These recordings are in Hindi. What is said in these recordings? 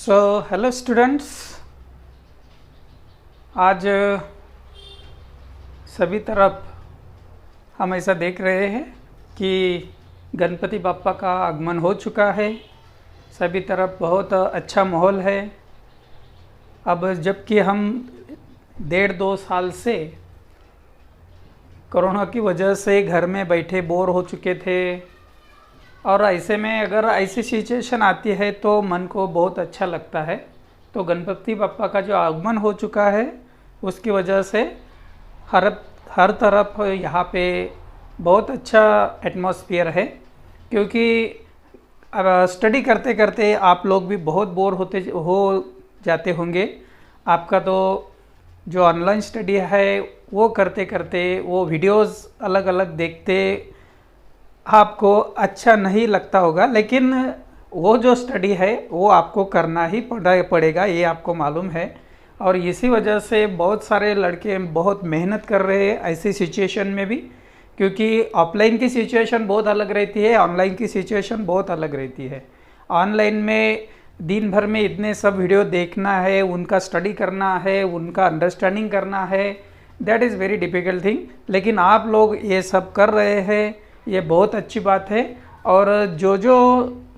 हेलो स्टूडेंट्स, आज सभी तरफ हम ऐसा देख रहे हैं कि गणपति बप्पा का आगमन हो चुका है। सभी तरफ बहुत अच्छा माहौल है। अब जबकि हम 1.5-2 साल से कोरोना की वजह से घर में बैठे बोर हो चुके थे, और ऐसे में अगर ऐसी सिचुएशन आती है तो मन को बहुत अच्छा लगता है। तो गणपति बप्पा का जो आगमन हो चुका है उसकी वजह से हर तरफ यहाँ पे बहुत अच्छा एटमॉस्फेयर है, क्योंकि अब स्टडी करते करते आप लोग भी बहुत बोर हो जाते होंगे। आपका तो जो ऑनलाइन स्टडी है वो करते करते वो वीडियोस अलग अलग देखते आपको अच्छा नहीं लगता होगा, लेकिन वो जो स्टडी है वो आपको करना ही पड़ेगा, ये आपको मालूम है। और इसी वजह से बहुत सारे लड़के बहुत मेहनत कर रहे हैं ऐसी सिचुएशन में भी, क्योंकि ऑफलाइन की सिचुएशन बहुत अलग रहती है, ऑनलाइन की सिचुएशन बहुत अलग रहती है। ऑनलाइन में दिन भर में इतने सब वीडियो देखना है, उनका स्टडी करना है, उनका अंडरस्टैंडिंग करना है, that is very difficult thing. लेकिन आप लोग ये सब कर रहे हैं, ये बहुत अच्छी बात है। और जो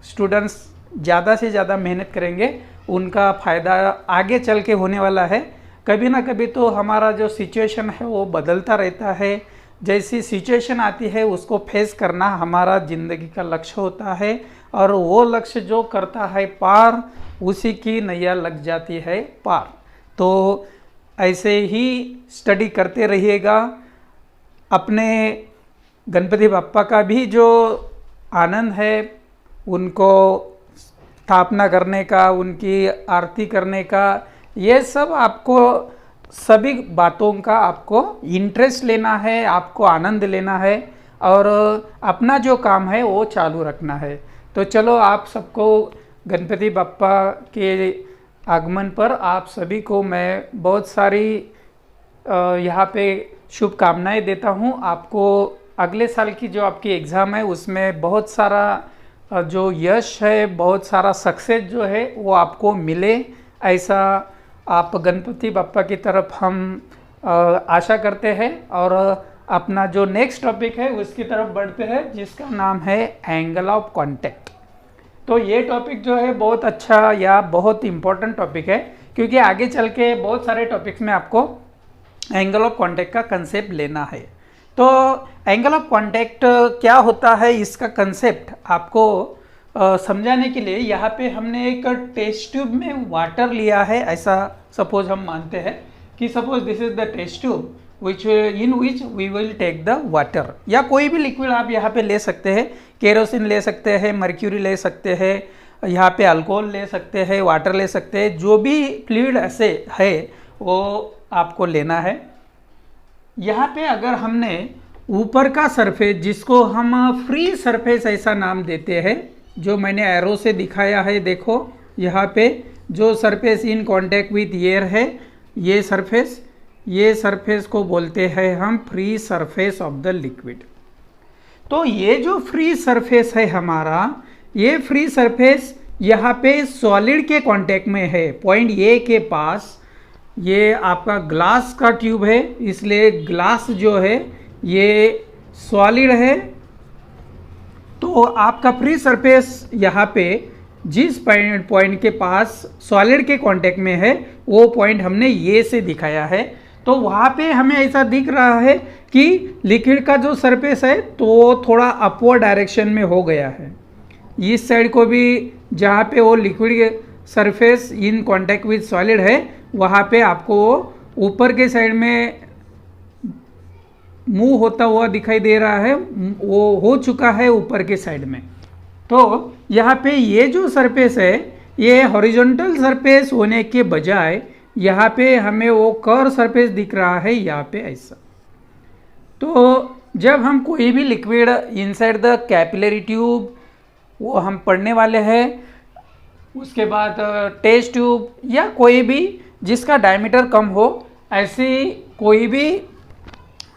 स्टूडेंट्स ज़्यादा से ज़्यादा मेहनत करेंगे उनका फ़ायदा आगे चल के होने वाला है। कभी ना कभी तो हमारा जो सिचुएशन है वो बदलता रहता है। जैसी सिचुएशन आती है उसको फेस करना हमारा ज़िंदगी का लक्ष्य होता है, और वो लक्ष्य जो करता है पार, उसी की नैया लग जाती है पार। तो ऐसे ही स्टडी करते रहिएगा। अपने गणपति बप्पा का भी जो आनंद है उनको स्थापना करने का, उनकी आरती करने का, ये सब आपको सभी बातों का आपको इंटरेस्ट लेना है, आपको आनंद लेना है, और अपना जो काम है वो चालू रखना है। तो चलो, आप सबको गणपति बप्पा के आगमन पर आप सभी को मैं बहुत सारी यहाँ पे शुभकामनाएं देता हूँ। आपको अगले साल की जो आपकी एग्ज़ाम है उसमें बहुत सारा जो यश है, बहुत सारा सक्सेस जो है वो आपको मिले, ऐसा आप गणपति बप्पा की तरफ हम आशा करते हैं। और अपना जो नेक्स्ट टॉपिक है उसकी तरफ बढ़ते हैं, जिसका नाम है एंगल ऑफ कांटेक्ट। तो ये टॉपिक जो है बहुत अच्छा या बहुत इम्पोर्टेंट टॉपिक है, क्योंकि आगे चल के बहुत सारे टॉपिक्स में आपको एंगल ऑफ कांटेक्ट का कंसेप्ट लेना है। तो एंगल ऑफ कांटेक्ट क्या होता है, इसका कंसेप्ट आपको समझाने के लिए यहाँ पे हमने एक टेस्ट ट्यूब में वाटर लिया है। ऐसा सपोज हम मानते हैं कि suppose this is the test tube in which we will take the water, या कोई भी लिक्विड आप यहाँ पे ले सकते हैं। केरोसिन ले सकते हैं, मर्क्यूरी ले सकते हैं, यहाँ पे अल्कोहल ले सकते हैं, वाटर ले सकते हैं, जो भी फ्लूइड ऐसे है वो आपको लेना है। यहाँ पे अगर हमने ऊपर का सरफेस, जिसको हम फ्री सरफेस ऐसा नाम देते हैं, जो मैंने एरो से दिखाया है, देखो यहाँ पे जो surface in contact with air है, ये सरफेस को बोलते हैं हम free surface of the liquid. तो ये जो फ्री सरफेस है हमारा, ये फ्री सरफेस यहाँ पे सॉलिड के कांटेक्ट में है। पॉइंट ए के पास ये आपका ग्लास का ट्यूब है, इसलिए ग्लास जो है ये सॉलिड है। तो आपका फ्री सरफेस यहाँ पे जिस पॉइंट के पास सॉलिड के कांटेक्ट में है, वो पॉइंट हमने ये से दिखाया है। तो वहाँ पे हमें ऐसा दिख रहा है कि लिक्विड का जो सरफेस है तो थोड़ा अपवर्ड डायरेक्शन में हो गया है। इस साइड को भी जहाँ पे वो liquid surface in contact with solid है, वहाँ पे आपको ऊपर के साइड में मूव होता हुआ दिखाई दे रहा है, वो हो चुका है ऊपर के साइड में। तो यहाँ पे ये जो सरफेस है ये हॉरिजॉन्टल सरफेस होने के बजाय यहाँ पे हमें वो कर्व सरफेस दिख रहा है, यहाँ पे ऐसा। तो जब हम कोई भी liquid inside the capillary tube, वो हम पढ़ने वाले हैं, उसके बाद टेस्ट ट्यूब या कोई भी जिसका डायमीटर कम हो, ऐसी कोई भी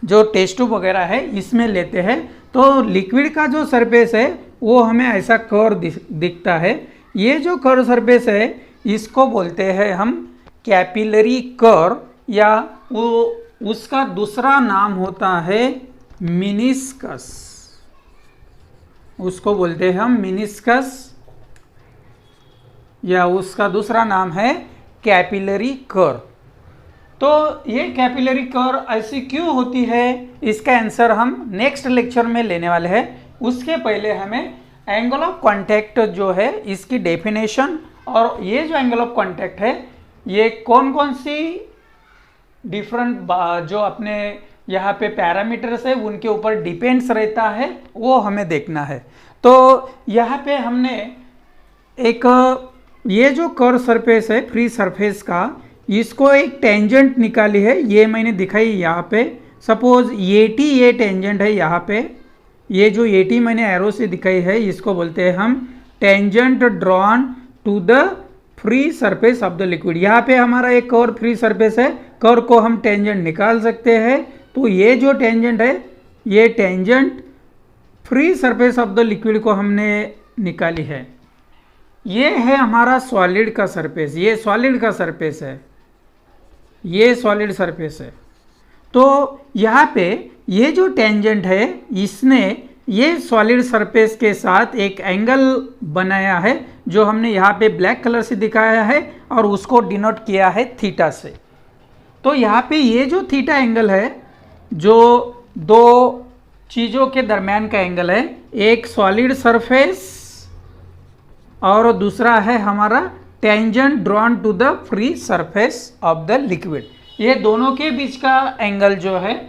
जो टेस्ट ट्यूब वगैरह है इसमें लेते हैं, तो लिक्विड का जो सरफेस है वो हमें ऐसा कर्व दिखता है। ये जो कर्व सरफेस है इसको बोलते हैं हम कैपिलरी कर, या वो उसका दूसरा नाम होता है मिनिस्कस। उसको बोलते हैं हम मिनिस्कस, या उसका दूसरा नाम है कैपिलरी कर। तो ये कैपिलरी कर ऐसी क्यों होती है, इसका आंसर हम नेक्स्ट लेक्चर में लेने वाले हैं। उसके पहले हमें एंगल ऑफ कांटेक्ट जो है इसकी डेफिनेशन, और ये जो एंगल ऑफ कांटेक्ट है ये कौन कौन सी डिफरेंट जो अपने यहाँ पे पैरामीटर्स है उनके ऊपर डिपेंड्स रहता है, वो हमें देखना है। तो यहाँ पे हमने एक ये जो कर्व सरफेस है फ्री सरफेस का, इसको एक टेंजेंट निकाली है, ये मैंने दिखाई यहाँ पे। सपोज एटी ये टेंजेंट है यहाँ पे, ये जो एटी मैंने एरो से दिखाई है इसको बोलते हैं हम tangent drawn to the free surface of the liquid. यहाँ पे हमारा एक और फ्री सरफेस है, कर्व को हम टेंजेंट निकाल सकते हैं। तो ये जो टेंजेंट है ये tangent free surface of the liquid को हमने निकाली है। ये है हमारा सॉलिड का सरफेस, ये सॉलिड का सरफेस है, ये सॉलिड सरफेस है। तो यहाँ पे ये जो टेंजेंट है इसने ये सॉलिड सरफेस के साथ एक एंगल बनाया है, जो हमने यहाँ पे ब्लैक कलर से दिखाया है और उसको डिनोट किया है थीटा से। तो यहाँ पे ये जो थीटा एंगल है, जो दो चीज़ों के दरम्यान का एंगल है, एक सॉलिड सरफेस और दूसरा है हमारा tangent drawn to the free surface of the liquid. ये दोनों के बीच का एंगल जो है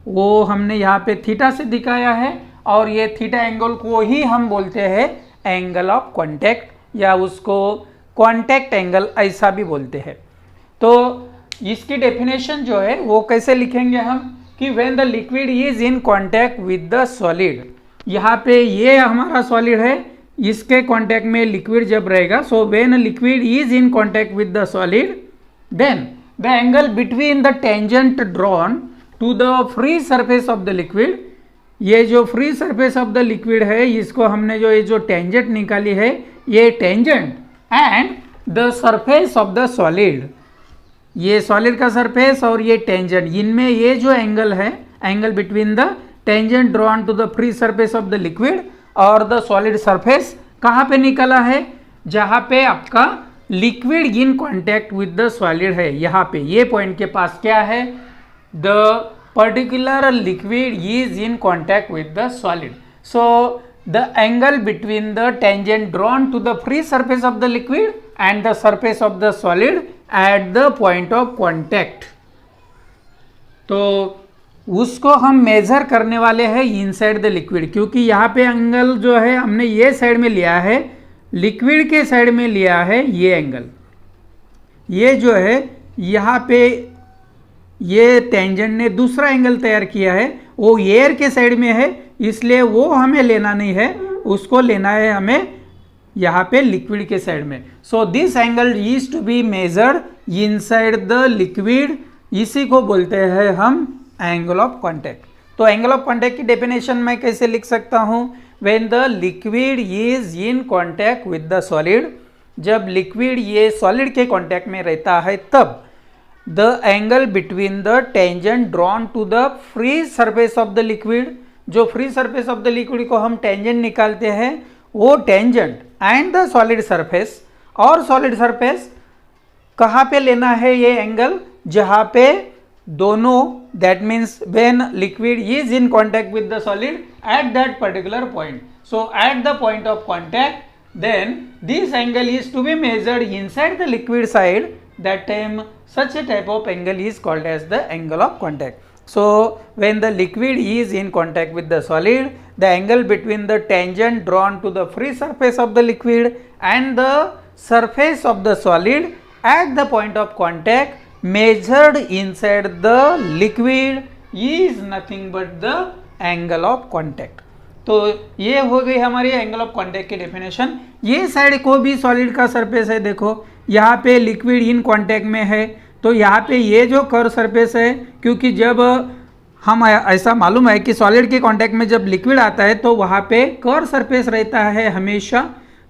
वो हमने यहाँ पे थीटा से दिखाया है, और ये थीटा एंगल को ही हम बोलते हैं एंगल ऑफ कांटेक्ट, या उसको कांटेक्ट एंगल ऐसा भी बोलते हैं। तो इसकी डेफिनेशन जो है वो कैसे लिखेंगे हम, कि when the liquid is in contact with the solid, यहाँ पे ये हमारा सॉलिड है, इसके कांटेक्ट में लिक्विड जब रहेगा, so when liquid is in contact with the solid, then the angle between the tangent drawn to the free surface of the liquid, ये जो free surface of the liquid है इसको हमने जो ये जो टेंजेंट निकाली है, ये tangent and the surface of the solid, ये सॉलिड का सरफेस और ये टेंजेंट, इनमें ये जो एंगल है, angle between the tangent drawn to the free surface of the liquid और द सॉलिड सरफेस कहाँ पे निकला है, जहाँ पे आपका liquid in contact with the solid है। यहाँ पे ये पॉइंट के पास क्या है, the particular liquid is in contact with the solid. So the angle between the tangent drawn to the free surface of the liquid and the surface of the solid at the point of contact, तो उसको हम मेजर करने वाले हैं इनसाइड द लिक्विड, क्योंकि यहाँ पे एंगल जो है हमने ये साइड में लिया है, लिक्विड के साइड में लिया है ये एंगल, ये जो है यहाँ पे ये टेंजेंट ने दूसरा एंगल तैयार किया है, वो एयर के साइड में है, इसलिए वो हमें लेना नहीं है, उसको लेना है हमें यहाँ पे लिक्विड के साइड में। So this angle is to be measured inside the liquid, इसी को बोलते हैं हम एंगल ऑफ कांटेक्ट। तो एंगल ऑफ कांटेक्ट की डेफिनेशन मैं कैसे लिख सकता हूँ, when the liquid is in contact with the solid, जब लिक्विड ये सॉलिड के कांटेक्ट में रहता है तब the angle between the tangent drawn to the free surface of the liquid, जो free surface of the liquid को हम tangent निकालते हैं, वो tangent and the solid surface, और solid surface कहाँ पे लेना है ये एंगल, जहाँ पे दोनों, that means when liquid is in contact with the solid at that particular point. So at the point of contact, then this angle is to be measured inside the liquid side, that time such a type of angle is called as the angle of contact. So when the liquid is in contact with the solid, the angle between the tangent drawn to the free surface of the liquid and the surface of the solid at the point of contact measured inside the liquid is nothing but the angle of contact. तो ये हो गई हमारी एंगल ऑफ कांटेक्ट की डेफिनेशन। ये साइड को भी सॉलिड का सरफेस है, देखो यहाँ पे लिक्विड इन कांटेक्ट में है, तो यहाँ पे ये जो कर्व सरफेस है, क्योंकि जब हम ऐसा मालूम है कि सॉलिड के कांटेक्ट में जब लिक्विड आता है तो वहाँ पे कर्व सरफेस रहता है हमेशा,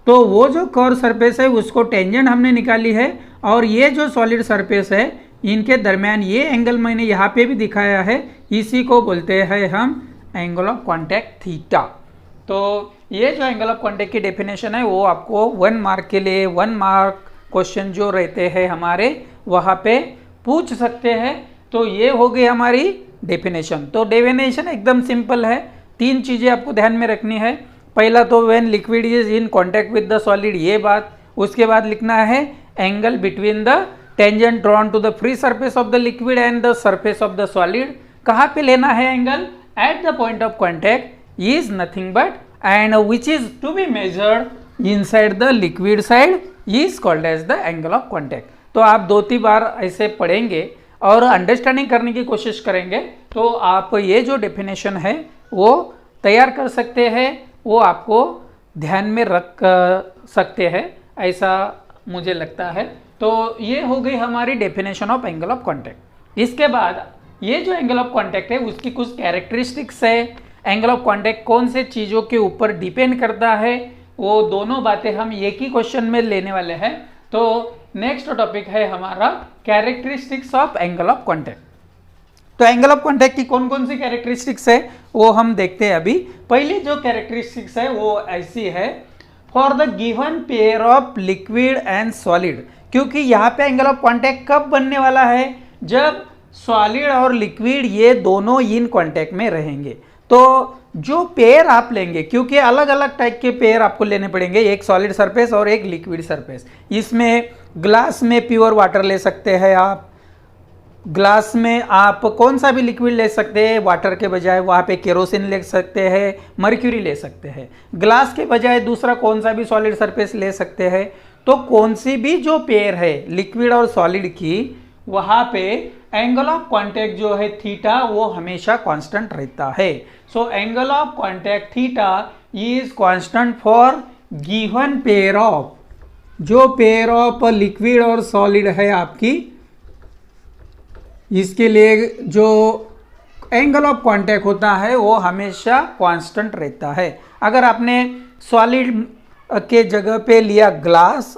तो वो जो कर्व सरफेस है उसको टेंजेंट हमने निकाली है, और ये जो सॉलिड सरफेस है इनके दरमियान ये एंगल मैंने यहाँ पे भी दिखाया है, इसी को बोलते हैं हम एंगल ऑफ कांटेक्ट थीटा। तो ये जो एंगल ऑफ कांटेक्ट की डेफिनेशन है वो आपको 1 मार्क के लिए 1 मार्क क्वेश्चन जो रहते हैं हमारे वहाँ पे पूछ सकते हैं। तो ये हो गई हमारी डेफिनेशन। तो डेफिनेशन एकदम सिंपल है, 3 चीज़ें आपको ध्यान में रखनी है। पहला तो when liquid is in contact with the solid, ये बात। उसके बाद लिखना है angle between the tangent drawn to the free surface of the liquid and the surface of the solid. कहाँ पे लेना है angle? At the point of contact is nothing but and which is to be measured inside the liquid side is called as the angle of contact. तो आप 2-3 बार ऐसे पढ़ेंगे और अंडरस्टैंडिंग करने की कोशिश करेंगे तो आप ये जो डेफिनेशन है वो तैयार कर सकते हैं, वो आपको ध्यान में रख सकते हैं, ऐसा मुझे लगता है। तो ये हो गई हमारी definition of angle of contact. इसके बाद ये जो एंगल ऑफ कांटेक्ट है उसकी कुछ कैरेक्टरिस्टिक्स है, एंगल ऑफ कांटेक्ट कौन से चीज़ों के ऊपर डिपेंड करता है, वो दोनों बातें हम एक ही क्वेश्चन में लेने वाले हैं। तो नेक्स्ट टॉपिक है हमारा characteristics of angle of contact. तो एंगल ऑफ कांटेक्ट की कौन कौन सी कैरेक्टरिस्टिक्स है वो हम देखते हैं अभी। पहली जो कैरेक्टरिस्टिक्स है वो ऐसी है, for the given pair of liquid and solid. क्योंकि यहाँ पे एंगल ऑफ कांटेक्ट कब बनने वाला है? जब सॉलिड और लिक्विड ये दोनों इन कांटेक्ट में रहेंगे। तो जो पेयर आप लेंगे, क्योंकि अलग अलग टाइप के पेयर आपको लेने पड़ेंगे, एक सॉलिड सरफेस और एक लिक्विड सरफेस। इसमें ग्लास में प्योर वाटर ले सकते हैं आप, ग्लास में आप कौन सा भी लिक्विड ले सकते हैं, वाटर के बजाय वहाँ पे केरोसिन ले सकते हैं, मर्क्यूरी ले सकते हैं। ग्लास के बजाय दूसरा कौन सा भी सॉलिड सरफेस ले सकते हैं। तो कौन सी भी जो पेयर है लिक्विड और सॉलिड की, वहाँ पे एंगल ऑफ कांटेक्ट जो है थीटा वो हमेशा कांस्टेंट रहता है। So angle of contact theta is constant for given pair of, जो पेयर ऑफ लिक्विड और सॉलिड है आपकी, इसके लिए जो एंगल ऑफ कांटेक्ट होता है वो हमेशा कांस्टेंट रहता है। अगर आपने सॉलिड के जगह पे लिया glass,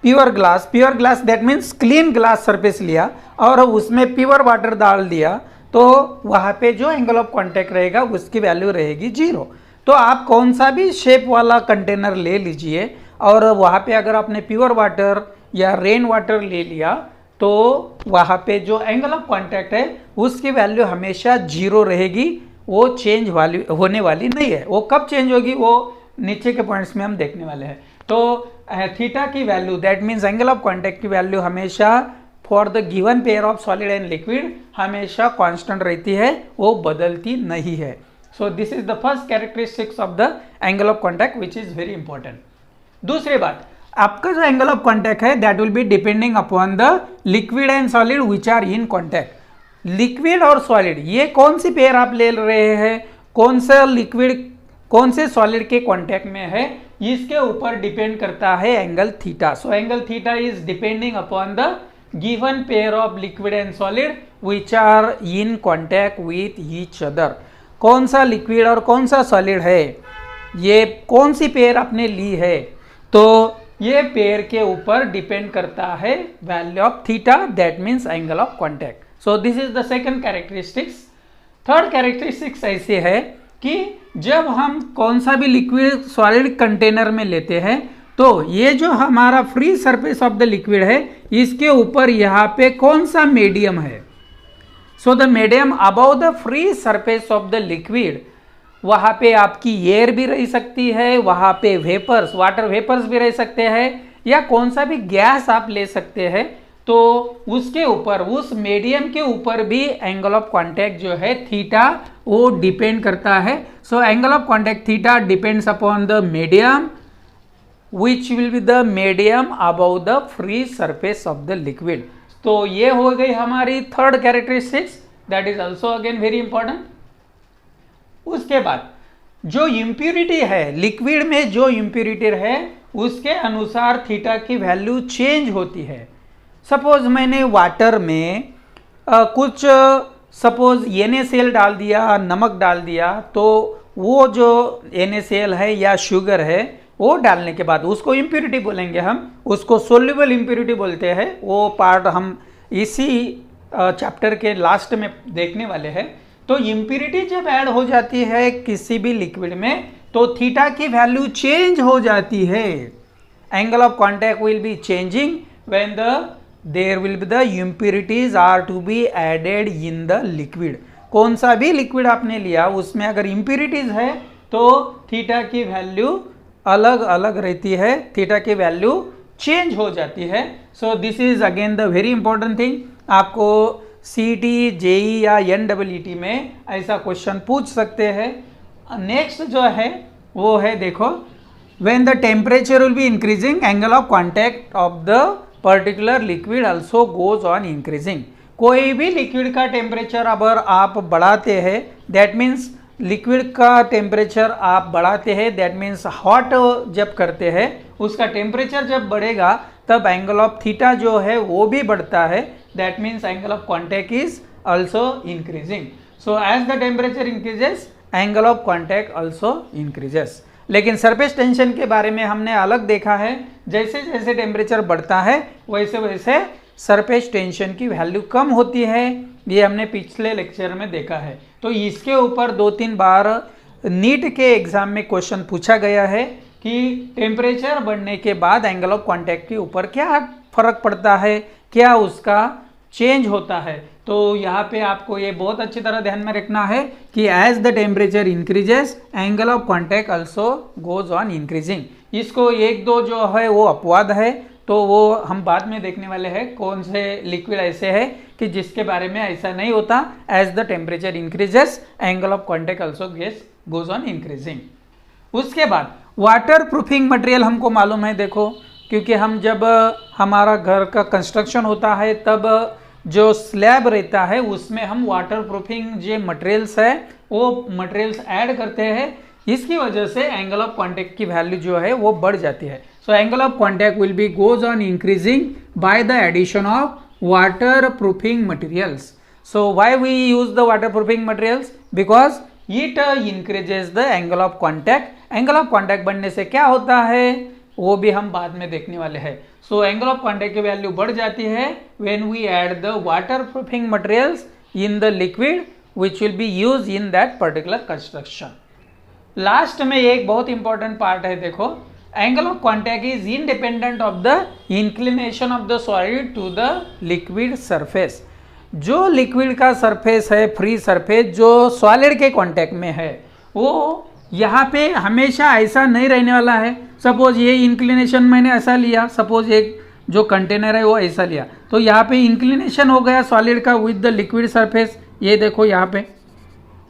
pure glass that means clean glass surface लिया और उसमें प्योर वाटर डाल दिया, तो वहाँ पे जो एंगल ऑफ कांटेक्ट रहेगा उसकी वैल्यू रहेगी 0। तो आप कौन सा भी शेप वाला कंटेनर ले लीजिए और वहाँ पे अगर आपने प्योर वाटर या रेन वाटर ले लिया तो वहाँ पे जो एंगल ऑफ कांटेक्ट है उसकी वैल्यू हमेशा 0 रहेगी, वो चेंज वाली होने वाली नहीं है। वो कब चेंज होगी वो नीचे के पॉइंट्स में हम देखने वाले हैं। तो थीटा की value that means angle of contact की वैल्यू हमेशा for the given pair of solid and liquid हमेशा कांस्टेंट रहती है, वो बदलती नहीं है। So this is the first characteristics of the angle of contact which is very important. दूसरी बात, आपका जो एंगल ऑफ कांटेक्ट है that will be depending upon the liquid and solid which are in contact. Liquid और सॉलिड ये कौन सी पेयर आप ले रहे हैं, कौन सा लिक्विड कौन से सॉलिड के कांटेक्ट में है, इसके ऊपर डिपेंड करता है angle theta. So angle theta is depending upon the given pair of liquid and solid which are in contact with each other. कौन सा लिक्विड और कौन सा सॉलिड है, ये कौन सी पेयर आपने ली है, तो ये पेयर के ऊपर डिपेंड करता है value of theta that means angle of contact. So this is the second characteristics. Third characteristics ऐसे है कि जब हम कौन सा भी लिक्विड सॉलिड कंटेनर में लेते हैं तो ये जो हमारा free surface of the liquid है इसके ऊपर यहाँ पे कौन सा मीडियम है। So the medium about the free surface of the liquid, वहाँ पे आपकी एयर भी रह सकती है, वहाँ पे वेपर्स वाटर वेपर्स भी रह सकते हैं, या कौन सा भी गैस आप ले सकते हैं। तो उसके ऊपर उस मीडियम के ऊपर भी एंगल ऑफ कांटेक्ट जो है थीटा वो डिपेंड करता है। So angle of contact theta depends upon the medium which will be the medium about the free surface of the liquid. तो ये हो गई हमारी third characteristics that is also again very important. उसके बाद जो इम्प्यूरिटी है लिक्विड में, जो इम्प्यूरिटी है उसके अनुसार थीटा की वैल्यू चेंज होती है। सपोज मैंने वाटर में कुछ सपोज NaCl डाल दिया, नमक डाल दिया, तो वो जो NaCl है या शुगर है वो डालने के बाद उसको इम्प्यूरिटी बोलेंगे, हम उसको सोल्यूबल इम्प्यूरिटी बोलते हैं। वो पार्ट हम इसी चैप्टर के लास्ट में देखने वाले हैं। तो इम्प्यूरिटी जब ऐड हो जाती है किसी भी लिक्विड में तो थीटा की वैल्यू चेंज हो जाती है। Angle of contact will be changing when there will be the impurities are to be added in the liquid. कौन सा भी लिक्विड आपने लिया उसमें अगर इम्प्यूरिटीज है तो थीटा की वैल्यू अलग अलग रहती है, थीटा की वैल्यू चेंज हो जाती है। So this is again the very important thing. आपको सीटी, जेई या एनडब्ल्यूटी में ऐसा क्वेश्चन पूछ सकते हैं। नेक्स्ट जो है वो है, देखो, when the temperature will be increasing angle of contact of the particular liquid also goes on increasing. कोई भी लिक्विड का टेम्परेचर अगर आप बढ़ाते हैं, दैट मीन्स लिक्विड का टेम्परेचर आप बढ़ाते हैं, दैट मीन्स हॉट जब करते हैं उसका टेम्परेचर जब बढ़ेगा तब एंगल ऑफ थीटा जो है वो भी बढ़ता है, that means angle of contact is also increasing. So as the temperature increases angle of contact also increases. लेकिन सरफेस टेंशन के बारे में हमने अलग देखा है, जैसे जैसे टेम्परेचर बढ़ता है वैसे वैसे सरफेस टेंशन की वैल्यू कम होती है, ये हमने पिछले लेक्चर में देखा है। तो इसके ऊपर 2-3 बार नीट के एग्जाम में क्वेश्चन पूछा गया है कि टेम्परेचर बढ़ने के बाद एंगल ऑफ कॉन्टैक्ट के ऊपर क्या फर्क पड़ता है, क्या उसका चेंज होता है। तो यहाँ पे आपको ये बहुत अच्छी तरह ध्यान में रखना है कि as the temperature increases angle of contact also goes on increasing. इसको 1-2 जो है वो अपवाद है, तो वो हम बाद में देखने वाले हैं कौन से लिक्विड ऐसे है कि जिसके बारे में ऐसा नहीं होता। As the temperature increases angle of contact also goes on increasing. उसके बाद वाटर प्रूफिंग मटेरियल हमको मालूम है, देखो, क्योंकि हम जब हमारा घर का कंस्ट्रक्शन होता है तब जो स्लैब रहता है उसमें हम वाटर प्रूफिंग जो मटेरियल्स है वो मटेरियल्स ऐड करते हैं। इसकी वजह से एंगल ऑफ कॉन्टैक्ट की वैल्यू जो है वो बढ़ जाती है। So angle of contact will be goes on increasing by the addition of water proofing materials. So why we use the water proofing materials? Because it increases the angle of contact. Angle of contact बढ़ने से क्या होता है वो भी हम बाद में देखने वाले हैं। सो एंगल ऑफ कॉन्टैक्ट की वैल्यू बढ़ जाती है when we add the water proofing materials in the liquid which will be use in that particular construction. Last में एक बहुत इंपॉर्टेंट पार्ट है, देखो, angle of contact is independent of the inclination of the solid to the liquid surface. जो लिक्विड का सरफेस है, फ्री सरफेस, जो सॉलिड के कॉन्टैक्ट में है, वो यहाँ पे हमेशा ऐसा नहीं रहने वाला है। सपोज ये इंक्लिनेशन मैंने ऐसा लिया, सपोज एक जो कंटेनर है वो ऐसा लिया, तो यहाँ पे इंक्लिनेशन हो गया सॉलिड का विद द लिक्विड सरफेस। ये देखो यहाँ पे,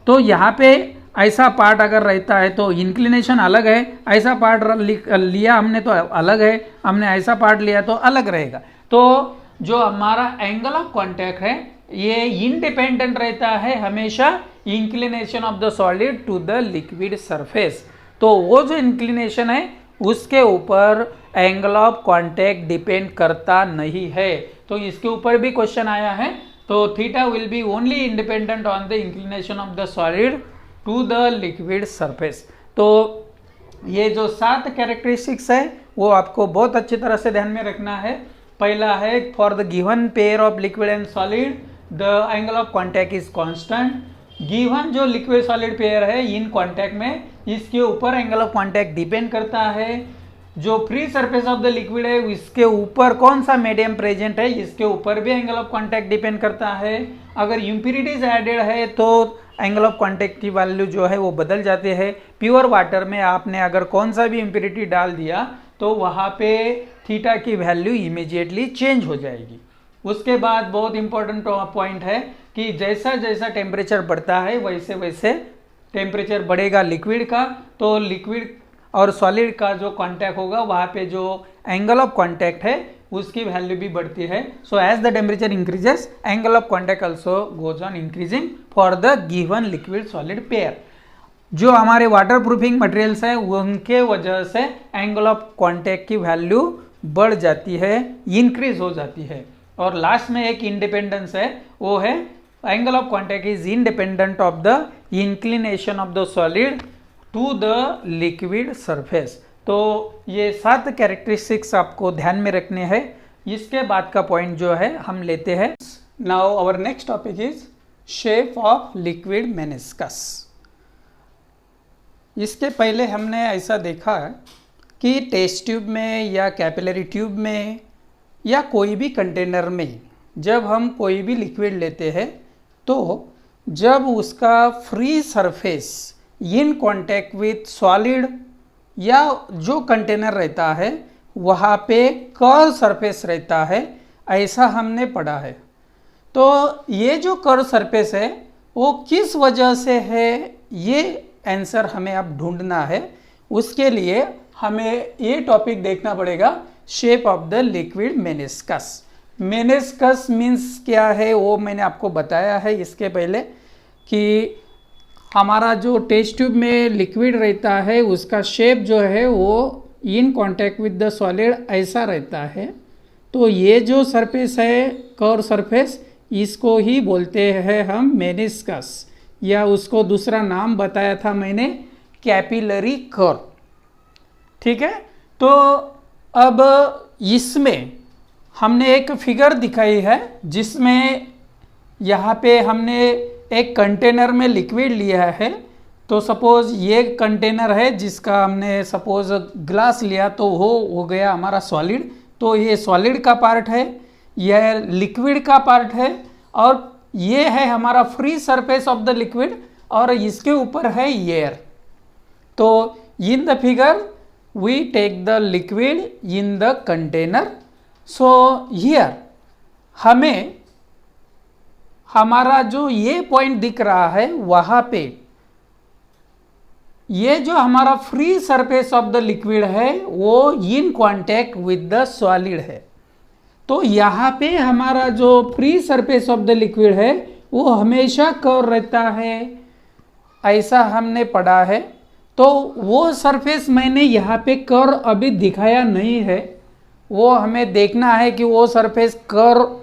तो यहाँ पे ऐसा पार्ट अगर रहता है तो इंक्लिनेशन अलग है, ऐसा पार्ट लिया हमने तो अलग है, हमने ऐसा पार्ट लिया तो अलग रहेगा। तो जो हमारा एंगल ऑफ कॉन्टैक्ट है ये इंडिपेंडेंट रहता है हमेशा inclination of the solid to the liquid surface. तो वो जो इंक्लिनेशन है उसके ऊपर एंगल ऑफ कॉन्टैक्ट डिपेंड करता नहीं है। तो इसके ऊपर भी क्वेश्चन आया है। तो theta will be only independent on the inclination of the solid to the liquid surface. तो ये जो 7 कैरेक्टरिस्टिक्स है वो आपको बहुत अच्छी तरह से ध्यान में रखना है। पहला है, for the given pair of liquid and solid the angle of contact is constant. Given जो लिक्विड सॉलिड पेयर है इन कॉन्टैक्ट में, इसके ऊपर एंगल ऑफ कॉन्टैक्ट डिपेंड करता है। जो free surface of the liquid है इसके ऊपर कौन सा मीडियम प्रेजेंट है इसके ऊपर भी एंगल ऑफ कॉन्टैक्ट डिपेंड करता है। अगर इम्प्यूरिटीज एडेड है तो एंगल ऑफ कॉन्टैक्ट की वैल्यू जो है वो बदल जाते हैं। प्योर वाटर में आपने अगर कौन सा भी इम्प्यूरिटी डाल दिया तो वहाँ पे थीटा की वैल्यू इमीडिएटली चेंज हो जाएगी। उसके बाद बहुत इंपॉर्टेंट पॉइंट है कि जैसा जैसा टेम्परेचर बढ़ता है वैसे वैसे टेम्परेचर बढ़ेगा लिक्विड का, तो लिक्विड और सॉलिड का जो कांटेक्ट होगा वहाँ पे जो एंगल ऑफ कांटेक्ट है उसकी वैल्यू भी बढ़ती है। So as the temperature increases angle of contact also goes on increasing for the given liquid solid pair. जो हमारे वाटर प्रूफिंग मटेरियल्स है उनके वजह से एंगल ऑफ कांटेक्ट की वैल्यू बढ़ जाती है, इंक्रीज हो जाती है। और लास्ट में एक इंडिपेंडेंस है, वो है angle of contact is independent of the inclination of the solid to the liquid surface. तो ये 7 कैरेक्टरिस्टिक्स आपको ध्यान में रखने हैं। इसके बाद का पॉइंट जो है हम लेते हैं। Now our next topic is shape of liquid meniscus. इसके पहले हमने ऐसा देखा है कि टेस्ट ट्यूब में या कैपिलरी ट्यूब में या कोई भी कंटेनर में जब हम कोई भी लिक्विड लेते हैं तो जब उसका free surface in contact with solid या जो कंटेनर रहता है वहाँ पे कर्व सरफेस रहता है, ऐसा हमने पढ़ा है। तो ये जो कर्व सरफेस है वो किस वजह से है, ये आंसर हमें अब ढूंढना है। उसके लिए हमें ये टॉपिक देखना पड़ेगा, shape of the liquid meniscus. Meniscus means क्या है वो मैंने आपको बताया है इसके पहले कि हमारा जो टेस्ट ट्यूब में लिक्विड रहता है उसका शेप जो है वो इन कांटेक्ट विद द सॉलिड ऐसा रहता है। तो ये जो सरफेस है कर्व सरफेस, इसको ही बोलते हैं हम मेनिस्कस, या उसको दूसरा नाम बताया था मैंने कैपिलरी कर्व। ठीक है, तो अब इसमें हमने एक फिगर दिखाई है जिसमें यहाँ पे हमने एक कंटेनर में लिक्विड लिया है। तो सपोज ये कंटेनर है जिसका हमने सपोज ग्लास लिया तो वो हो गया हमारा सॉलिड। तो ये सॉलिड का पार्ट है, यह लिक्विड का पार्ट है, और ये है हमारा free surface of the liquid, और इसके ऊपर है एयर। तो in the figure we take the liquid in the container. So here हमें हमारा जो ये पॉइंट दिख रहा है वहाँ पे ये जो हमारा free surface of the liquid है वो इन कांटेक्ट विद द सॉलिड है। तो यहाँ पे हमारा जो free surface of the liquid है वो हमेशा कर्व रहता है, ऐसा हमने पढ़ा है। तो वो सरफेस मैंने यहाँ पे कर्व अभी दिखाया नहीं है, वो हमें देखना है कि वो surface curve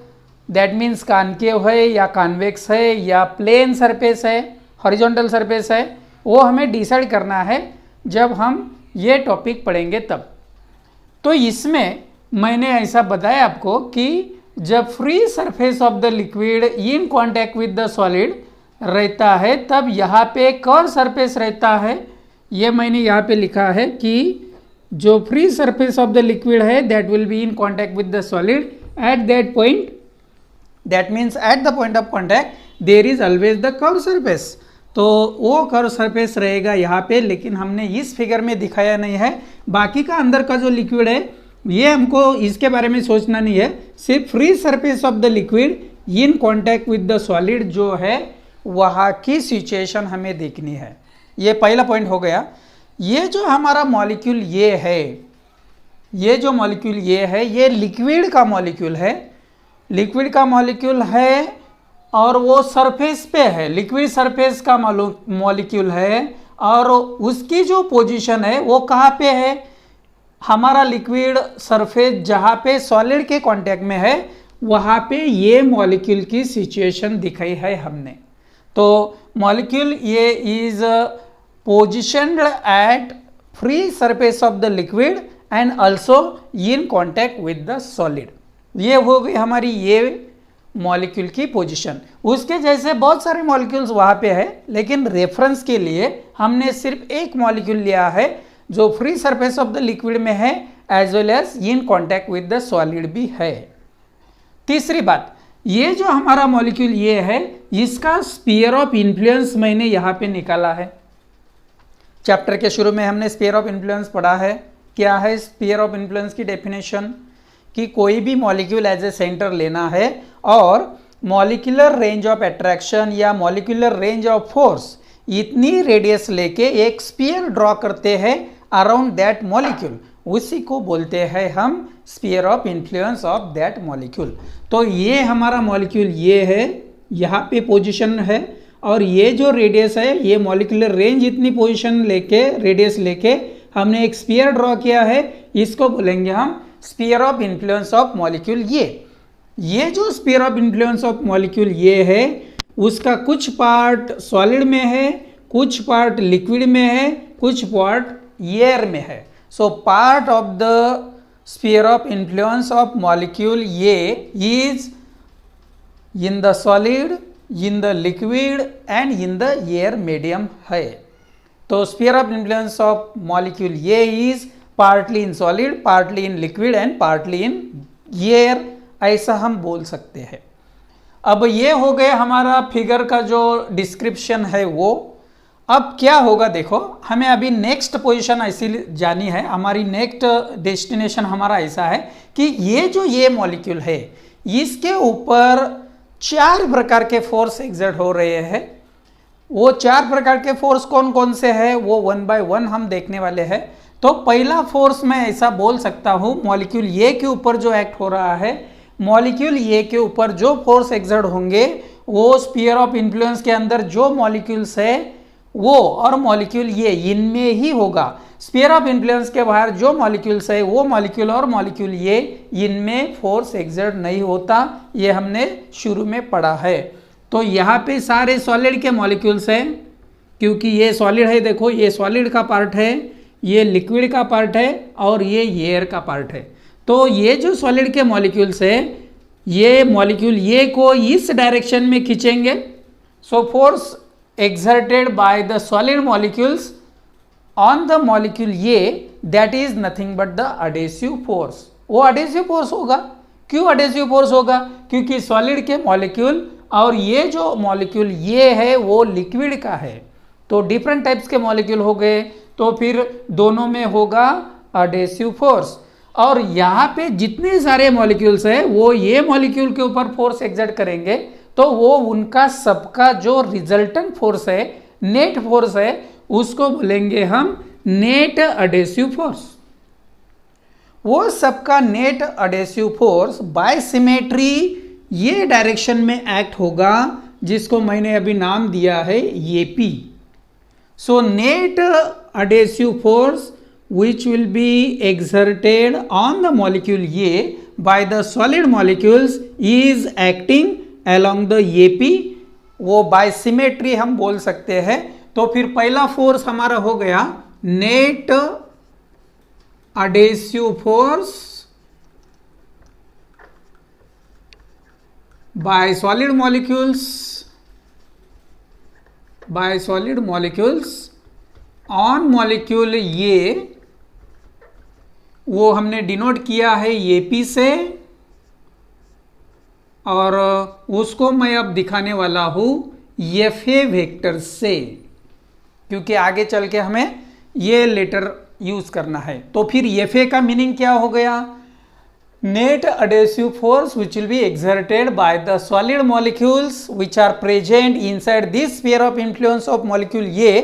that means concave है या कॉन्वेक्स है या प्लेन सरफेस है, हॉरिजॉन्टल सरफेस है, वो हमें डिसाइड करना है जब हम ये टॉपिक पढ़ेंगे तब। तो इसमें मैंने ऐसा बताया आपको कि जब free surface of the liquid in contact with the solid रहता है तब यहाँ पे कर्व सरफेस रहता है। ये मैंने यहाँ पे लिखा है कि जो free surface of the liquid है that will be in contact with the solid at that point, that means at the point of contact there is always the curve surface. तो वो कर्व सरफेस रहेगा यहाँ पे, लेकिन हमने इस फिगर में दिखाया नहीं है। बाकी का अंदर का जो लिक्विड है ये हमको इसके बारे में सोचना नहीं है, सिर्फ free surface of the liquid in contact with the solid जो है वहाँ की सिचुएशन हमें देखनी है। ये पहला पॉइंट हो गया। ये जो हमारा मॉलिक्यूल ये है, ये जो मॉलिक्यूल ये है ये लिक्विड का मॉलिक्यूल है, लिक्विड का मॉलिक्यूल है और वो सरफेस पे है, लिक्विड सरफेस का मॉलिक्यूल है, और उसकी जो पोजीशन है वो कहाँ पे है, हमारा लिक्विड सरफेस जहाँ पे सॉलिड के कांटेक्ट में है वहाँ पे ये मॉलिक्यूल की सिचुएशन दिखाई है हमने। तो मॉलिक्यूल ये is positioned at free surface of the liquid and also in contact with the solid. ये हो गई हमारी ये मॉलिक्यूल की पोजीशन। उसके जैसे बहुत सारे मॉलिक्यूल्स वहाँ पे है, लेकिन रेफरेंस के लिए हमने सिर्फ एक मॉलिक्यूल लिया है जो free surface of the liquid में है as well as in contact with the solid भी है। तीसरी बात, ये जो हमारा मॉलिक्यूल ये है इसका स्फीयर ऑफ इन्फ्लुएंस मैंने यहाँ पे निकाला है। चैप्टर के शुरू में हमने स्फीयर ऑफ इन्फ्लुएंस पढ़ा है। क्या है स्फीयर ऑफ इन्फ्लुएंस की डेफिनेशन, कि कोई भी मॉलिक्यूल एज ए सेंटर लेना है और मॉलिक्यूलर रेंज ऑफ अट्रैक्शन या मॉलिक्यूलर रेंज ऑफ फोर्स इतनी रेडियस लेके एक स्फीयर ड्रॉ करते हैं अराउंड दैट मॉलिक्यूल, उसी को बोलते हैं हम sphere of influence of that molecule. तो ये हमारा मॉलिक्यूल ये है, यहाँ पे पोजीशन है, और ये जो रेडियस है ये मॉलिक्यूलर रेंज इतनी पोजीशन लेके रेडियस लेके हमने एक स्फीयर ड्रॉ किया है, इसको बोलेंगे हम sphere of influence of molecule. ये जो sphere of influence of molecule ये है उसका कुछ पार्ट सॉलिड में है, कुछ पार्ट लिक्विड में है, कुछ पार्ट एयर में है। So part of the sphere of influence of molecule A is in the solid, in the liquid and in the air medium है. तो sphere of influence of molecule A is partly in solid, partly in liquid and partly in air, ऐसा हम बोल सकते हैं. अब ये हो गया हमारा फिगर का जो डिस्क्रिप्शन है वो. अब क्या होगा देखो, हमें अभी नेक्स्ट पोजीशन ऐसी जानी है. हमारी नेक्स्ट डेस्टिनेशन हमारा ऐसा है कि ये मॉलिक्यूल है इसके ऊपर 4 प्रकार के फोर्स एग्जर्ट हो रहे हैं. वो 4 प्रकार के फोर्स कौन कौन से हैं वो 1 बाय 1 हम देखने वाले हैं. तो पहला फोर्स मैं ऐसा बोल सकता हूं मॉलिक्यूल ए के ऊपर जो एक्ट हो रहा है, मॉलिक्यूल ए के ऊपर जो फोर्स एक्सर्ट होंगे वो स्फीयर ऑफ इन्फ्लुएंस के अंदर जो मॉलिक्यूल्स है वो और मॉलिक्यूल ए इनमें ही होगा. स्फीयर ऑफ इन्फ्लुएंस के बाहर जो मॉलिक्यूल्स है वो मॉलिक्यूल और मॉलिक्यूल ए इनमें फोर्स एक्सर्ट नहीं होता. ये हमने शुरू में पढ़ा है. तो यहाँ पे सारे सॉलिड के मॉलिक्यूल्स हैं क्योंकि ये सॉलिड है. देखो ये सॉलिड का पार्ट है, ये लिक्विड का पार्ट है और ये एयर का पार्ट है. तो ये जो सॉलिड के मॉलिक्यूल्स है ये मॉलिक्यूल ए को इस डायरेक्शन में खींचेंगे. So force exerted by the solid molecules on the molecule A that is nothing but the adhesive force. वो adhesive force होगा. क्यों adhesive force होगा? क्योंकि सॉलिड के मॉलिक्यूल और ये जो मॉलिक्यूल ये है वो लिक्विड का है. तो डिफरेंट टाइप्स के मॉलिक्यूल हो गए तो फिर दोनों में होगा adhesive force. और यहाँ पे जितने सारे मॉलिक्यूल्स है वो ये मॉलिक्यूल के ऊपर फोर्स एक्सर्ट करेंगे तो वो उनका सबका जो रिजल्टेंट फोर्स है, नेट फोर्स है, उसको बोलेंगे हम नेट अडेसिव फोर्स. वो सबका net adhesive force by symmetry ये डायरेक्शन में एक्ट होगा जिसको मैंने अभी नाम दिया है AP. So net adhesive force which will be exerted on the molecule A by the solid molecules is acting along the AP. वो बाय सिमेट्री हम बोल सकते हैं. तो फिर पहला फोर्स हमारा हो गया net adhesive force by solid molecules on molecule A. वो हमने डिनोट किया है एपी से और उसको मैं अब दिखाने वाला हूं एफए वेक्टर से क्योंकि आगे चल के हमें ये लेटर यूज करना है. तो फिर एफए का मीनिंग क्या हो गया? Net adhesive force which will be exerted by the solid molecules which are present inside this sphere of influence of molecule A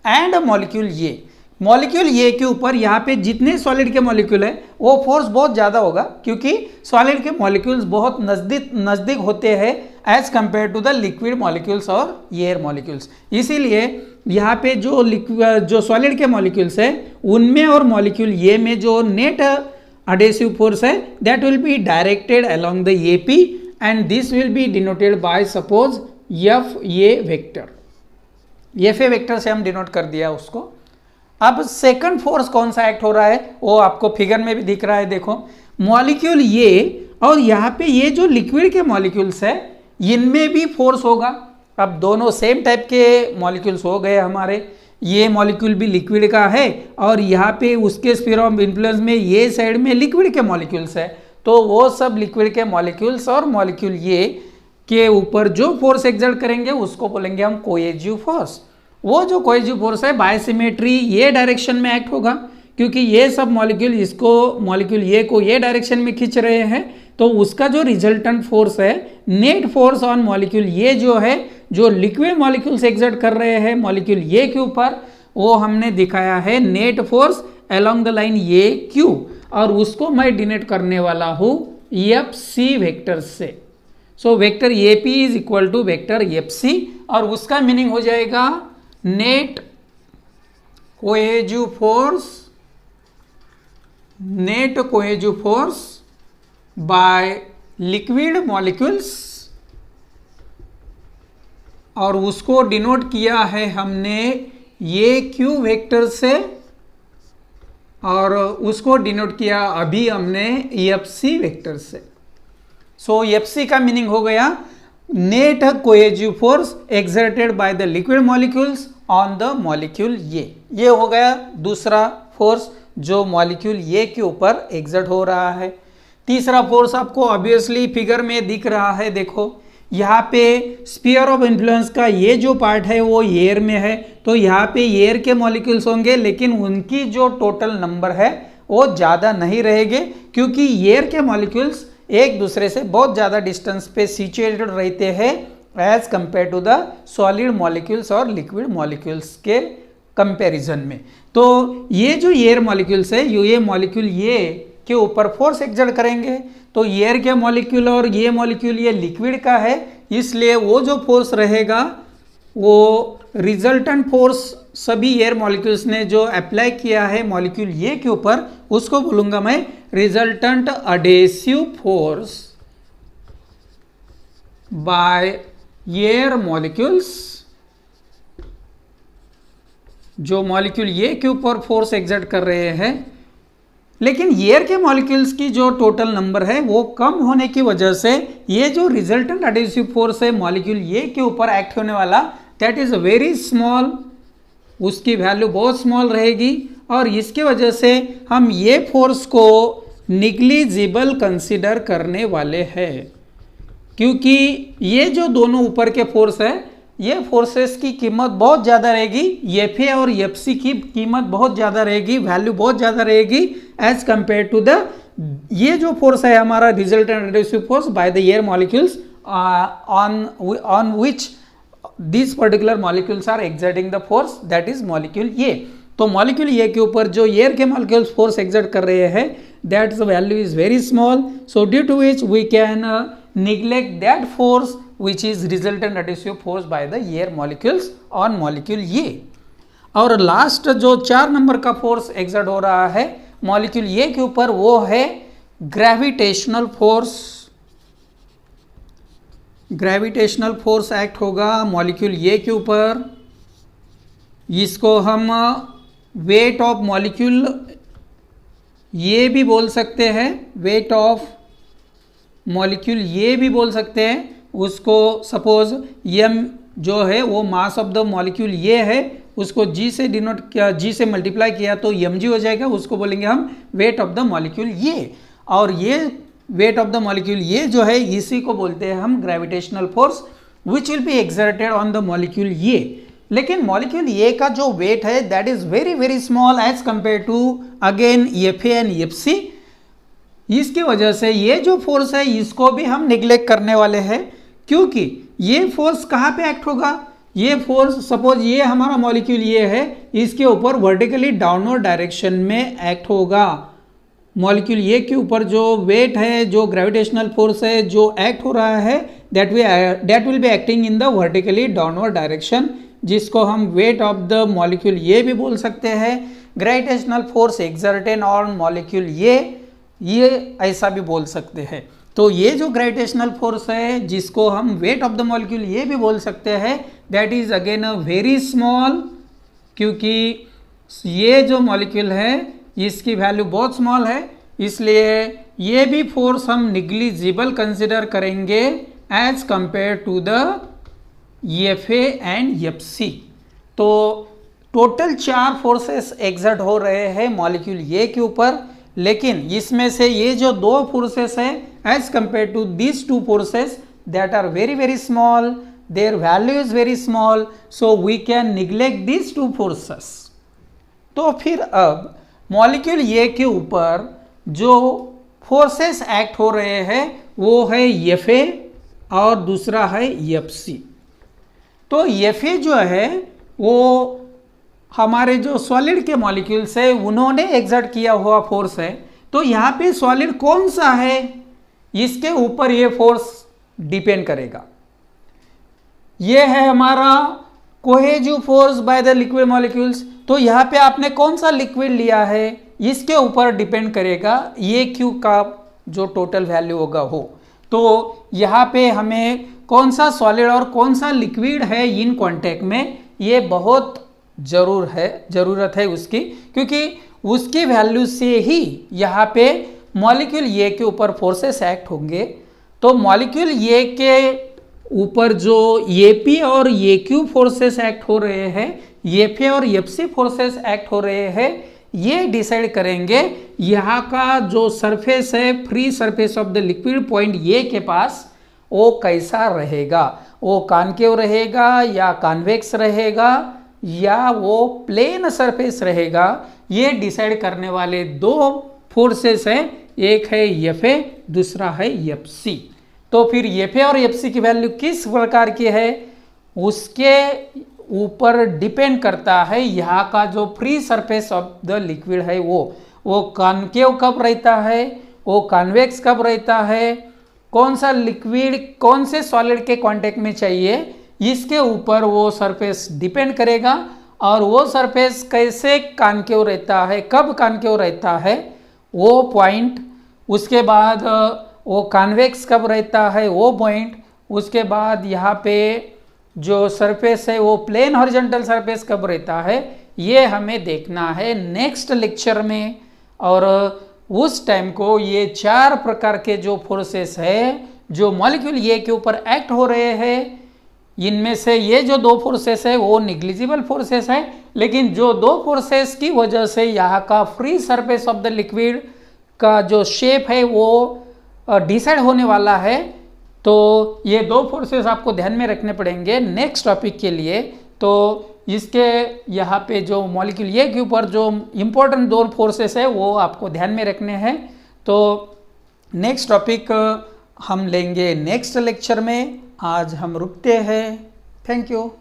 and molecule A. Molecule A के ऊपर यहाँ पे जितने सॉलिड के मॉलिक्यूल है वो फोर्स बहुत ज़्यादा होगा क्योंकि सॉलिड के मॉलिक्यूल्स बहुत नज़दीक होते हैं as compare to the liquid molecules और एयर मॉलिक्यूल्स. इसीलिए यहाँ पे जो सॉलिड के मॉलिक्यूल्स है उनमें और मॉलिक्यूल ए में जो नेट अडेसिव फोर्स है that will be directed along the AP and this will be denoted by suppose F A vector. F A vector से हम डिनोट कर दिया उसको. अब सेकंड फोर्स कौन सा एक्ट हो रहा है वो आपको फिगर में भी दिख रहा है. देखो मॉलिक्यूल ये और यहाँ पे ये जो लिक्विड के मॉलिक्यूल्स है इनमें भी फोर्स होगा. अब दोनों सेम टाइप के मॉलिक्यूल्स हो गए हमारे. ये मॉलिक्यूल भी लिक्विड का है और यहाँ पे उसके स्फीयर ऑफ इन्फ्लुएंस में ये साइड में लिक्विड के मॉलिक्यूल्स है. तो वो सब लिक्विड के मॉलिक्यूल्स और मॉलिक्यूल ये के ऊपर जो फोर्स एक्सर्ट करेंगे उसको बोलेंगे हम कोएजिव फोर्स. वो जो कोएजिव फोर्स है बाय सिमेट्री ये डायरेक्शन में एक्ट होगा क्योंकि ये सब मॉलिक्यूल मॉलिक्यूल ए को ये डायरेक्शन में खींच रहे हैं. तो उसका जो रिजल्टेंट फोर्स है नेट फोर्स ऑन मॉलिक्यूल ए जो है जो लिक्विड मॉलिक्यूल्स एक्सर्ट कर रहे हैं मॉलिक्यूल ए के ऊपर वो हमने दिखाया है net force along the line A Q और उसको मैं डिनोट करने वाला हूँ एफ सी वेक्टर से. So vector A P is equal to vector F C और उसका मीनिंग हो जाएगा net cohesive force by liquid molecules और उसको डिनोट किया है हमने ये क्यू वेक्टर से और उसको डिनोट किया अभी हमने एफसी वेक्टर से। सो एफसी का मीनिंग हो गया net cohesive force exerted by the liquid molecules on the molecule ये हो गया दूसरा फोर्स जो मॉलिक्यूल ये के ऊपर एक्सर्ट हो रहा है। तीसरा फोर्स आपको ऑब्वियसली फिगर में दिख रहा है, देखो यहाँ पे स्फीयर ऑफ इन्फ्लुएंस का ये जो पार्ट है वो एयर में है, तो यहाँ पे एयर के मॉलिक्यूल्स होंगे लेकिन उनकी जो टोटल नंबर है वो ज़्यादा नहीं रहेंगे क्योंकि एयर के मॉलिक्यूल्स एक दूसरे से बहुत ज़्यादा डिस्टेंस पे सिचुएटेड रहते हैं as compare to the solid molecules और लिक्विड मॉलिक्यूल्स के कंपैरिजन में। तो ये जो एयर मॉलिक्यूल्स है ये मॉलिक्यूल ये के ऊपर फोर्स एक्सर्ट करेंगे, तो एयर के मॉलिक्यूल और ये मॉलिक्यूल ये लिक्विड का है, इसलिए वो जो फोर्स रहेगा वो रिजल्टेंट फोर्स सभी एयर मॉलिक्यूल्स ने जो अप्लाई किया है मॉलिक्यूल ये के ऊपर उसको बोलूंगा मैं resultant adhesive force by air molecules. जो मॉलिक्यूल ये के ऊपर फोर्स एक्सर्ट कर रहे हैं, लेकिन एयर के मॉलिक्यूल्स की जो टोटल नंबर है वो कम होने की वजह से ये जो रिजल्टेंट एडहेसिव फोर्स है मॉलिक्यूल ये के ऊपर एक्ट होने वाला दैट इज वेरी स्मॉल, उसकी वैल्यू बहुत स्मॉल रहेगी और इसकी वजह से हम ये फोर्स को निग्लिजिबल कंसीडर करने वाले हैं क्योंकि ये जो दोनों ऊपर के फोर्स है ये फोर्सेस की कीमत बहुत ज़्यादा रहेगी, एफ ए और एफ सी की कीमत बहुत ज़्यादा रहेगी, वैल्यू बहुत ज़्यादा रहेगी एज कंपेयर टू द ये जो फोर्स है हमारा resultant adhesive force by the air molecules on which this particular molecules are exerting the force that is molecule A. तो मॉलिक्यूल ए के ऊपर जो एयर के मॉलिक्यूल्स फोर्स एक्सर्ट कर रहे हैं that value is very small, so due to which we can neglect that force which is resultant adhesive force by the air molecules on molecule A। और लास्ट जो 4 नंबर का फोर्स एक्सर्ट हो रहा है मॉलिक्यूल A के ऊपर वो है gravitational force. Gravitational force act होगा मॉलिक्यूल A के ऊपर, इसको हम वेट ऑफ मॉलिक्यूल ये भी बोल सकते हैं, वेट ऑफ मॉलिक्यूल ये भी बोल सकते हैं। उसको सपोज m जो है वो मास ऑफ द मॉलिक्यूल ये है, उसको g से डिनोट किया, g से मल्टीप्लाई किया तो mg हो जाएगा, उसको बोलेंगे हम वेट ऑफ द मॉलिक्यूल ये। और ये वेट ऑफ द मॉलिक्यूल ये जो है इसी को बोलते हैं हम gravitational force which will be exerted on the molecule ये। लेकिन मॉलिक्यूल ये का जो वेट है that is very very small as compare to again F A and F C. इसकी वजह से ये जो फोर्स है इसको भी हम निग्लेक्ट करने वाले हैं क्योंकि ये फोर्स कहाँ पे एक्ट होगा, ये फोर्स सपोज ये हमारा मॉलिक्यूल ये है इसके ऊपर वर्टिकली डाउनवर्ड डायरेक्शन में एक्ट होगा। मॉलिक्यूल ये के ऊपर जो वेट है जो ग्रेविटेशनल फोर्स है जो एक्ट हो रहा है that will be acting in the vertically downward direction, जिसको हम वेट ऑफ द मॉलिक्यूल ये भी बोल सकते हैं। Gravitational force exerted on molecule ये ऐसा भी बोल सकते हैं। तो ये जो ग्रेविटेशनल फोर्स है जिसको हम वेट ऑफ द मॉलिक्यूल ये भी बोल सकते हैं that is again a very small, क्योंकि ये जो मॉलिक्यूल है इसकी वैल्यू बहुत स्मॉल है, इसलिए ये भी फोर्स हम निग्लिजिबल कंसिडर करेंगे as compare to the F A and F C. तो टोटल 4 फोर्सेस एक्सर्ट हो रहे हैं मॉलिक्यूल ए के ऊपर, लेकिन इसमें से ये जो 2 फोर्सेस है as compare to these 2 forces that are very very small, their value is very small, so we can neglect these 2 forces. तो फिर अब मॉलिक्यूल ए के ऊपर जो फोर्सेस एक्ट हो रहे हैं वो है एफ ए और दूसरा है एफ सी। तो एफ ए जो है वो हमारे जो सॉलिड के मॉलिक्यूल्स है उन्होंने एक्सर्ट किया हुआ फोर्स है। तो यहाँ पे सॉलिड कौन सा है इसके ऊपर ये फोर्स डिपेंड करेगा। ये है हमारा cohesive force by the liquid molecules, तो यहाँ पे आपने कौन सा लिक्विड लिया है इसके ऊपर डिपेंड करेगा ये क्यू का जो टोटल वैल्यू होगा हो। तो यहाँ पे हमें कौन सा सॉलिड और कौन सा लिक्विड है इन कॉन्टेक्ट में ये बहुत जरूरत है उसकी, क्योंकि उसकी वैल्यू से ही यहाँ पे मॉलिक्यूल ए के ऊपर फोर्सेस एक्ट होंगे। तो मॉलिक्यूल ए के ऊपर जो एपी और एक्यू फोर्सेस एक्ट हो रहे हैं, एफ और एफसी फोर्सेस एक्ट हो रहे हैं, ये डिसाइड करेंगे यहाँ का जो सरफेस है, free surface of the liquid point A के पास, वो कैसा रहेगा, वो कॉनकेव रहेगा या कॉन्वेक्स रहेगा या वो प्लेन सरफेस रहेगा। ये डिसाइड करने वाले दो फोर्सेस हैं, एक है एफ ए, दूसरा है एफ सी। तो फिर एफ ए और एफ सी की वैल्यू किस प्रकार की है, उसके ऊपर डिपेंड करता है यहाँ का जो free surface of the liquid है वो कॉनकेव कब रहता है, वो कॉन्वेक्स कब रहता है, कौन सा लिक्विड कौन से सॉलिड के कांटेक्ट में चाहिए, इसके ऊपर वो सरफेस डिपेंड करेगा। और वो सरफेस कैसे कॉनकेव रहता है, कब कॉनकेव रहता है वो पॉइंट, उसके बाद वो कॉन्वेक्स कब रहता है वो पॉइंट, उसके बाद यहाँ पे जो सरफेस है वो प्लेन हॉरिजॉन्टल सरफेस कब रहता है, ये हमें देखना है नेक्स्ट लेक्चर में। और उस टाइम को ये चार प्रकार के जो फोर्सेस है जो मॉलिक्यूल ए के ऊपर एक्ट हो रहे हैं, इनमें से ये जो दो फोर्सेस है वो निग्लिजिबल फोर्सेस है, लेकिन जो दो फोर्सेस की वजह से यहाँ का free surface of the liquid का जो शेप है वो डिसाइड होने वाला है। तो ये दो फोर्सेस आपको ध्यान में रखने पड़ेंगे नेक्स्ट टॉपिक के लिए। तो इसके यहाँ पे जो मॉलिक्यूल ए के ऊपर जो इम्पोर्टेंट दो फोर्सेस है वो आपको ध्यान में रखने हैं। तो नेक्स्ट टॉपिक हम लेंगे नेक्स्ट लेक्चर में। आज हम रुकते हैं। Thank you.